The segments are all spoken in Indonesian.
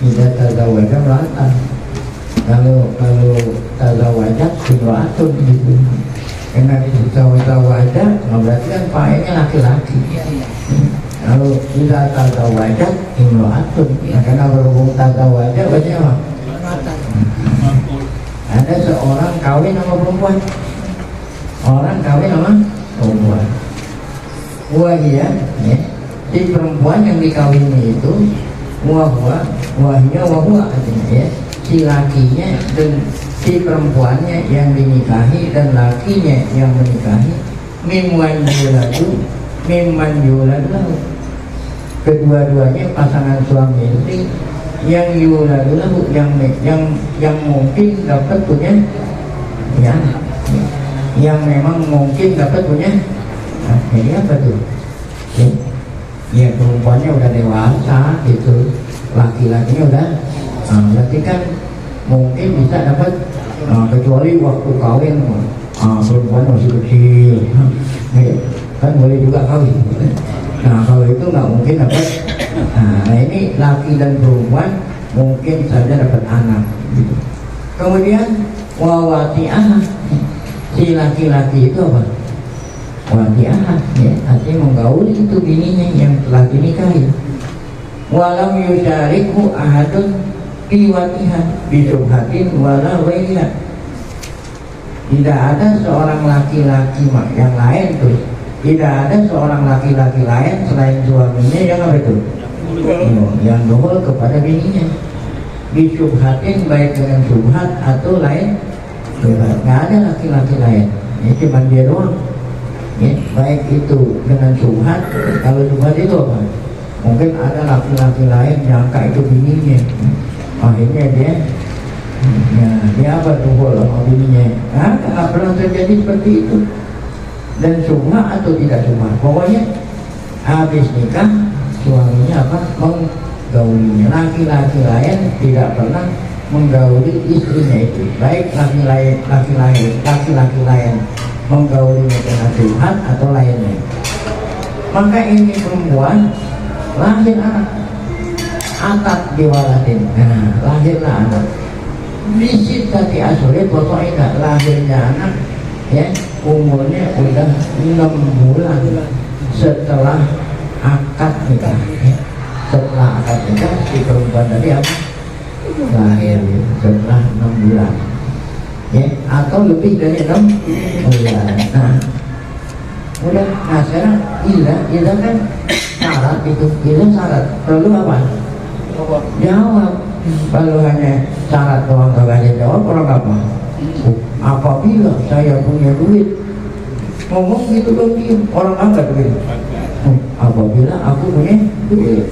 tidak tazawwaja melata. Kalau tazawwaja imra'atun gitu. Karena tazawwaja berarti kan fa'ilnya laki-laki. Kalau tidak tazawwaja imra'atun, karena berhubung tazawwaja berarti apa? Ada seorang kawin sama perempuan, orang kawin sama perempuan. Wahia, ya, si perempuan yang dikawini itu wahia artinya ya, si lakinya dan si perempuannya yang dinikahi dan lakinya yang menikahi mimman yuladu, kedua-duanya pasangan suami istri yang yuladu yang mungkin dapat punya ya, yang memang mungkin dapat punya. Nah, jadi apa tuh? Ya perempuannya udah dewasa gitu, laki-lakinya udah, berarti kan mungkin bisa dapat, kecuali waktu kawin, perempuan masih kecil, kan boleh juga kawin. Nah kalau itu nggak mungkin dapat. Nah ini laki dan perempuan mungkin saja dapat anak. Gitu. Kemudian wawati'ah, si laki-laki itu apa? Wati'ah, ya, artinya menggauli itu bininya yang telah dinikahi. Walam yusyariku ahadun biwatiha bisubhatin wala waila. Tidak ada seorang laki-laki yang lain tuh, tidak ada seorang laki-laki lain selain suaminya yang apa itu? Yang dohol kepada bininya. Bisubhatin baik dengan subhat atau lain, nggak ada laki-laki lain. Ini cuma dia doang. Ya, baik itu dengan subhat. Kalau subhat itu apa? Mungkin ada laki-laki lain nyangka itu bininya, akhirnya dia apa tuh sama bininya. Nggak pernah terjadi seperti itu. Dan subhat atau tidak subhat, pokoknya habis nikah suaminya apa? Menggaulinya. Laki-laki lain tidak pernah menggauli istrinya itu, baik laki-laki lain menggauli dengan subhat atau lainnya. Maka ini perempuan lahir anak, atat diwalatin, lahirlah anak. Bisit tadi asurit pokoknya lahirnya anak, ya umurnya udah 6 bulan setelah akad nikah. Ya. Setelah akad nikah si perempuan tadi apa? Lahir setelah 6 bulan. Ya, atau lebih dari 6 bulan. Nah, udah, sekarang ilah kan syarat itu, syarat. Lalu apa? Jawab. Kalau hanya syarat doang gak ada jawab, orang apa? Apabila saya punya duit, ngomong gitu dong dia, orang angkat duit. Apabila aku punya duit,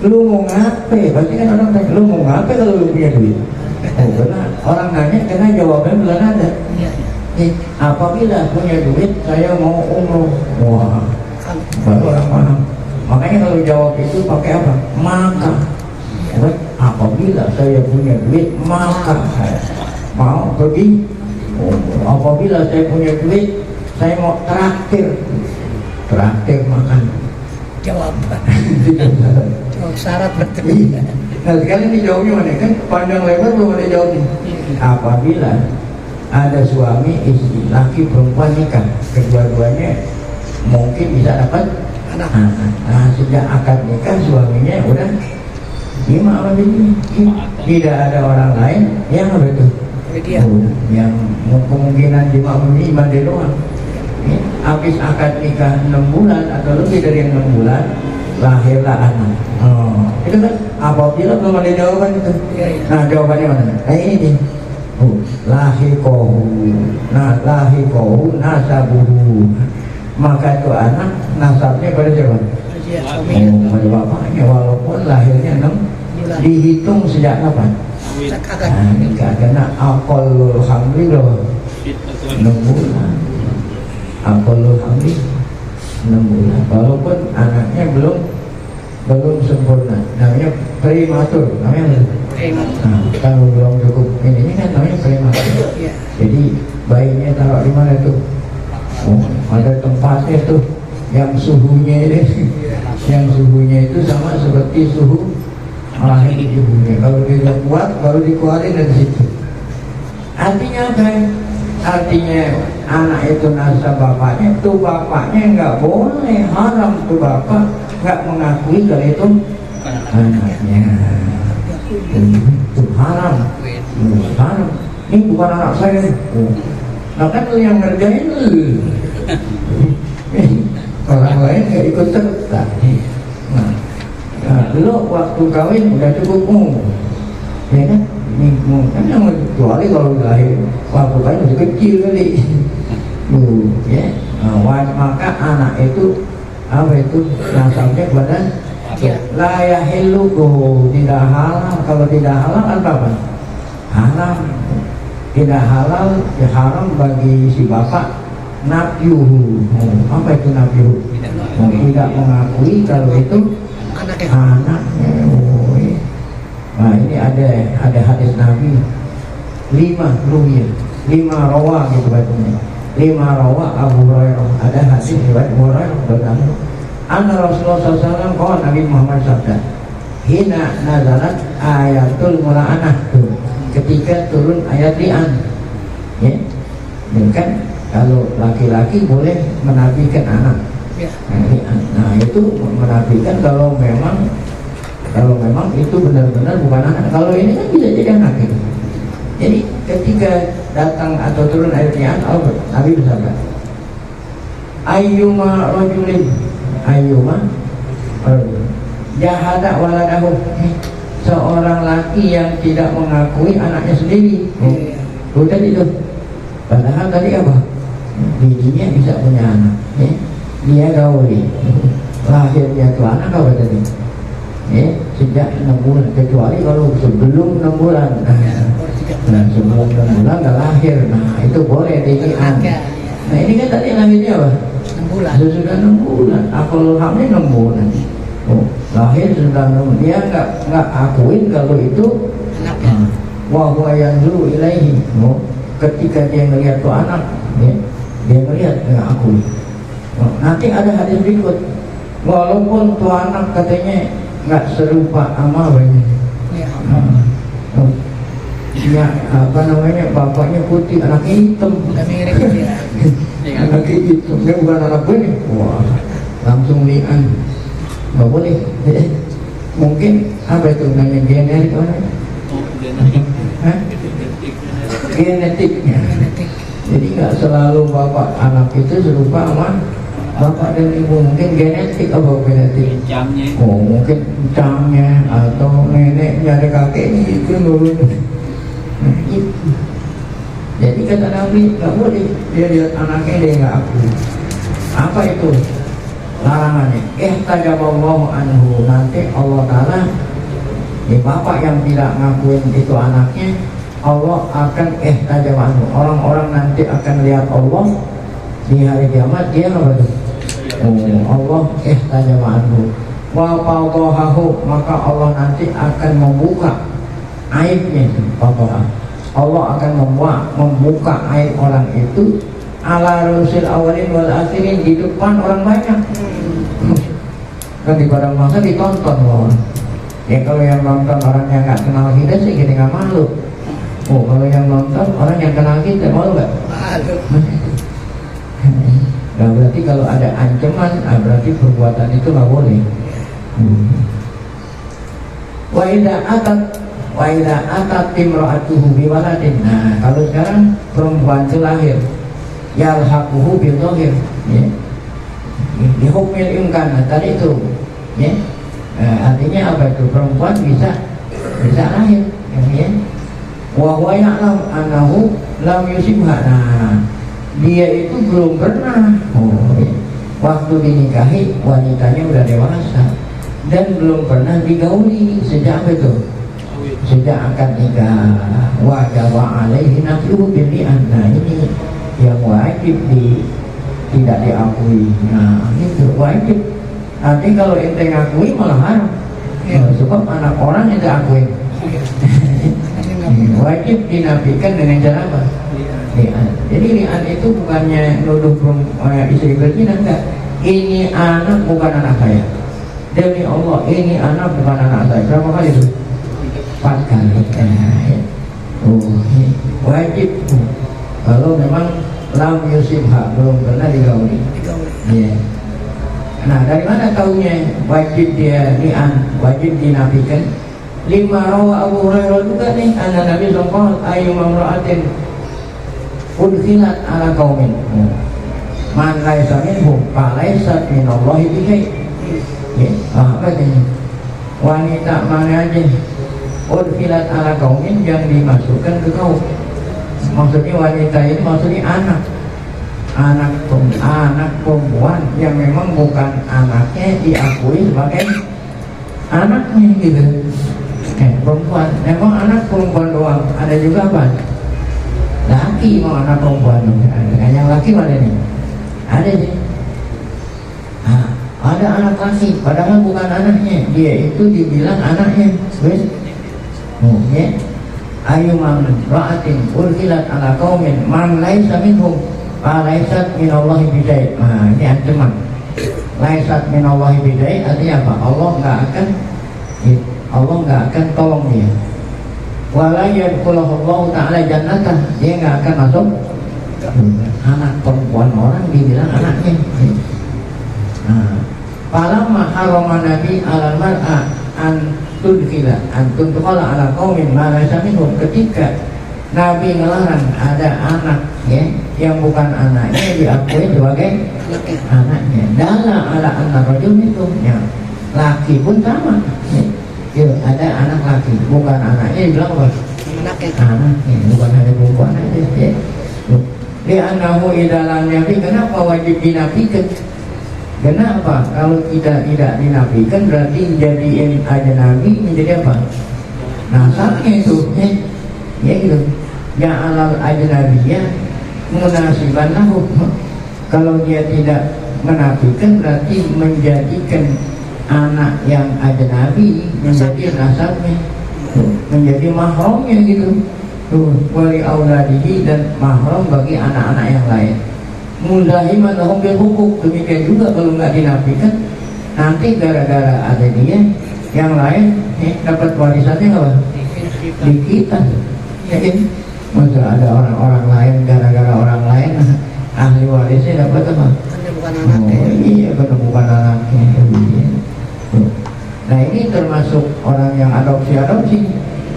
lu mau ngapain? Pasti kan orang tanya, lu mau ngapain kalau lu punya duit? Karena orang nanya, karena jawabannya belum ada. Apabila punya duit, saya mau umroh. Wah, baru orang paham. Makanya kalau jawab itu pakai apa? Maka. Apabila saya punya duit, maka mau pergi. Apabila saya punya duit, saya mau traktir makan. Jawaban. Syarat betul. Nah sekarang ini jawabnya mana? Kan panjang lebar belum ada jawabnya. Apabila ada suami istri, laki perempuan nikah, kedua-duanya mungkin bisa dapat anak. Nah sejak akad nikah suaminya udah 5 apa ini? Tidak ada orang lain yang apa itu? Yang kemungkinan 5 dia doang. Habis akad nikah 6 bulan atau lebih dari 6 bulan lahirlah anak. Itu kan apabila belum ada jawaban itu. Nah jawabannya mana? Ini lahikohu nasabuhu. Maka itu anak nasabnya pada siapa? Pada bapaknya, walaupun lahirnya 6 dihitung sejak kapan? Nikah karena aqallul hamli 6 bulan. Aqallul hamli 6 bulan. Walaupun anaknya belum sempurna, namanya prematur, namanya. Nah, kalau belum cukup ini kan namanya prematur. Jadi bayinya taruh di mana tuh? Ada tempatnya tuh, yang suhunya itu sama seperti suhu lahir ibunya. Kalau dia kuat baru dikeluarin dari situ. Artinya apa? Artinya anak itu nasa bapaknya, tuh bapaknya nggak boleh, haram tuh bapak nggak mengakui kalau itu anaknya. Itu haram. Haram. Ini bukan anak saya. Nah kan lu yang ngerjain lu. Orang lain nggak ikut serta. Nah, lu waktu kawin udah cukup umur, ya kan? Kan yang kecuali kalau lahir waktu kawin masih kecil kali. Ya. Maka anak itu apa itu nasabnya kepada la yahillu, tidak halal. Kalau tidak halal apa? Haram. Tidak halal, ya haram bagi si bapak nafyuhu. Apa itu nafyuhu? Tidak mengakui kalau itu anaknya. Nah ini ada hadis Nabi 5 rawa gitu bacanya. 5 rawa Abu Hurairah. Ada hadis riwayat Abu Hurairah berkata, anna Rasulullah SAW qala, Nabi Muhammad sabda, hina nazalat ayatul mula'anah, ketika turun ayat li'an, ya, dan kan kalau laki-laki boleh menafikan anak, nah itu menafikan kalau memang itu benar-benar bukan anak. Kalau ini kan bisa jadi anak gitu. Jadi ketika datang atau turun ayat li'an, Nabi bersabda, ayyuma rajulin jahada waladahu, seorang laki yang tidak mengakui anaknya sendiri. Udah itu. Padahal tadi apa? Bijinya bisa punya anak. Ya? Dia gauli. Lahirnya tuh anak apa tadi? Ya? Sejak 6 bulan. Kecuali kalau sebelum 6 bulan. Nah, sebelum 6 bulan udah lahir. Nah, itu boleh dikian. Nah, ini kan tadi lahirnya apa? 6 bulan. Sudah 6 bulan. Akal hamil 6 bulan. Lahir sudah 6 bulan. Dia nggak akuin kalau itu anaknya. Wa huwa yanzuru ilaihi. Ketika dia melihat tuh anak, dia melihat nggak akui. Nanti ada hadis berikut, walaupun tuh anak katanya nggak serupa amalnya. Ya, apa namanya, bapaknya putih, anaknya hitam. Mirip dia. Anaknya hitam, dia bukan anak gue nih. Wah, langsung lian. Nggak boleh. Mungkin apa itu namanya, generik orang? Genetiknya. Jadi nggak selalu bapak anak itu serupa sama bapak dan ibu. Mungkin genetik, apa genetik? Oh, mungkin camnya atau neneknya ada kakeknya itu nurun. Nah, itu. Jadi kata Nabi nggak boleh dia lihat anaknya dia nggak akui. Apa itu larangannya? Ihtajaballahu anhu, nanti Allah Taala, bapak yang tidak ngakuin itu anaknya, Allah akan ihtajaballahu, orang-orang nanti akan lihat Allah di hari kiamat. Dia apa tuh? Allah ihtajaballahu wa fadhahu, maka Allah nanti akan membuka aibnya. Allah akan membuka aib orang itu ala rusul awalin wal akhirin, di depan orang banyak. Kan di padang masa ditonton loh. Ya kalau yang nonton orang yang nggak kenal kita sih kita nggak malu. Kalau yang nonton orang yang kenal kita malu nggak? Malu. Nah, berarti kalau ada ancaman, berarti perbuatan itu nggak boleh. Wa idza atat imra'atuhu biwaladin. Nah, kalau sekarang perempuan itu lahir, yalhaquhu bil dhahir, ya. Di hukmil imkan tadi itu, ya. Artinya apa itu? Perempuan bisa lahir, ya. Wa huwa ya'lam annahu lam yusibha. Nah, dia itu belum pernah, ya. Waktu dinikahi wanitanya udah dewasa dan belum pernah digauli sejak apa itu? Sejak akad nikah. Wajib alaihi nafsuhu bil li'an. Nah, ini yang wajib tidak diakui. Nah, itu wajib. Nanti kalau ente ngakui malah haram. Sebab anak orang yang diakui. Wajib dinafikan dengan cara apa? Li'an. Jadi li'an itu bukannya nuduh istri berzina, enggak. Ini anak bukan anak saya. Demi Allah, ini anak bukan anak saya. Berapa kali itu? 4 kali. Wajib kalau memang lam yusibha belum pernah digauli. Ya. Nah, dari mana taunya wajib dia li'an, wajib dinafikan? 5 rawa Abu Hurairah juga nih, anna Nabi sallallahu alaihi wasallam mamra'atin udkhilat ala qaumin man laisa minhum fa laisa minallahi bi syai'. Ya, apa ini? Wanita mana aja udkhilat ala qaumin yang dimasukkan ke kaum. Maksudnya wanita ini maksudnya anak perempuan yang memang bukan anaknya diakui sebagai anaknya gitu. Perempuan, memang anak perempuan doang. Ada juga apa? Laki mau anak perempuan dong. Yang laki mana nih? Ada sih. Ada anak laki, padahal bukan anaknya. Dia itu dibilang anaknya. Wes, ya. Ayu man ra'atin urkilat ala qaumin man laisa minhum fa laisat minallahi bidai. Nah, ini ancaman. Laisat minallahi bidai artinya apa? Allah nggak akan tolong dia. Wala yadkhuluhu ta'ala jannatan, dia nggak akan masuk anak perempuan orang dibilang anaknya. Falamma harama Nabi alal mar'a an tudkhala ala qaumin ma laysa minhum, ketika Nabi melarang ada anak ya yang bukan anaknya diakui sebagai anaknya. Dalla ala anna rajul itu ya, laki pun sama. Ya, ada anak laki bukan anaknya dibilang apa? Anaknya, bukan ada perempuan aja ya. Li'annahu idalam nabi, kenapa wajib dinafikan? Kenapa? Kalau kita tidak dinafikan berarti jadiin ajnabi menjadi apa? Nasabnya itu ya gitu. Ja'alal ajnabiyya munasiban lahu. Kalau dia tidak menafikan berarti menjadikan anak yang ajnabi menjadi nasabnya, menjadi mahramnya gitu. Wali auladihi, dan mahram bagi anak-anak yang lain. Muzahiman lahum bil hukuk. Demikian juga kalau nggak dinafikan, nanti gara-gara ada dia yang lain dapat warisannya apa? Di kita. Yakin? Masa ada orang-orang lain gara-gara orang lain ahli warisnya dapat apa? Bukan anaknya. Iya, bukan anaknya. Nah, ini termasuk orang yang adopsi.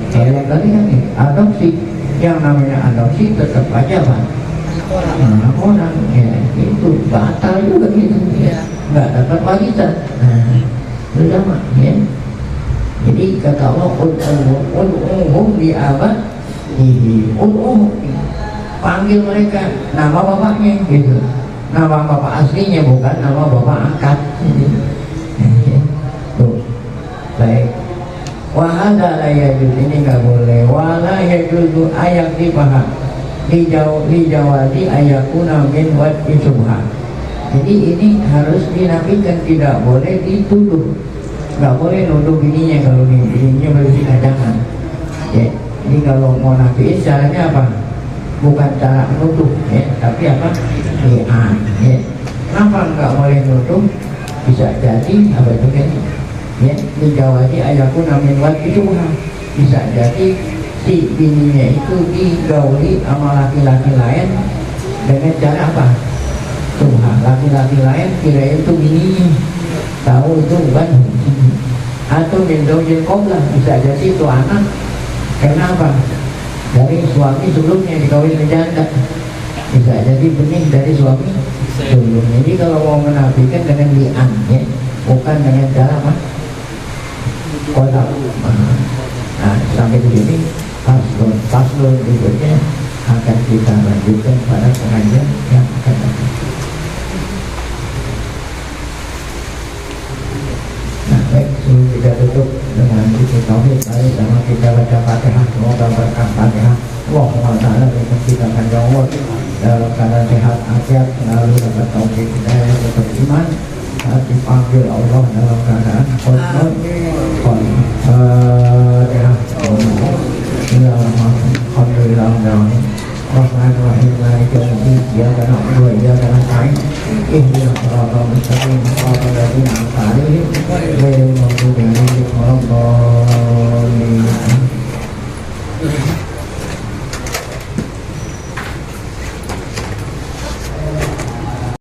Yang tadi kan adopsi, yang namanya adopsi tetap aja Pak, anak orang ya, itu batal juga gitu ya, nggak dapat warisan. Nah, itu sama ya. Jadi kata Allah, ud'uhum li abaihi, panggil mereka nama bapaknya gitu, nama bapak aslinya bukan nama bapak angkat. Baik. Wahada la yajuz, ini nggak boleh. Wala yajuzu ayak dipaham dijawadi ayakuna min wad'i subha. Jadi ini harus dinafikan, tidak boleh dituduh. Nggak boleh nuduh bininya kalau bininya berzina, jangan. Ya, ini kalau mau nafiin caranya apa? Bukan cara nuduh ya, tapi apa? Ya. Kenapa nggak boleh nuduh? Bisa jadi apa itu kan? Ya, dijawadi ayakuna min wad'i subha. Bisa jadi si bininya itu digauli sama laki-laki lain dengan cara apa? Subha. Laki-laki lain kira itu bininya, tahu itu bukan. Atau min zaujil qablah, bisa jadi itu anak. Kenapa? Dari suami sebelumnya dikawin janda. Bisa jadi benih dari suami sebelumnya. Jadi kalau mau menafikan dengan li'an ya, bukan dengan cara apa? Kodak. Nah, sampai di sini paslon berikutnya akan kita lanjutkan pada pengajian yang akan datang. Nah, baik, sebelum kita tutup dengan zikir tauhid, mari sama kita baca Fatihah. Semoga berkah Fatihah Allahumma ta'ala kita akan jawab dalam keadaan sehat afiat, selalu dapat tauhid hidayah, dapat iman saat dipanggil Allah dalam keadaan khusnul khotimah. Fatihah. Bismillahirrahmanirrahim. Rahmanir-Rahim. Maliki yaumiddin. Iyyaka na'budu wa iyyaka nasta'in. Ihdinas siratal mustaqim. Shiratal ladzina an'amta 'alaihim ghairil maghdubi 'alaihim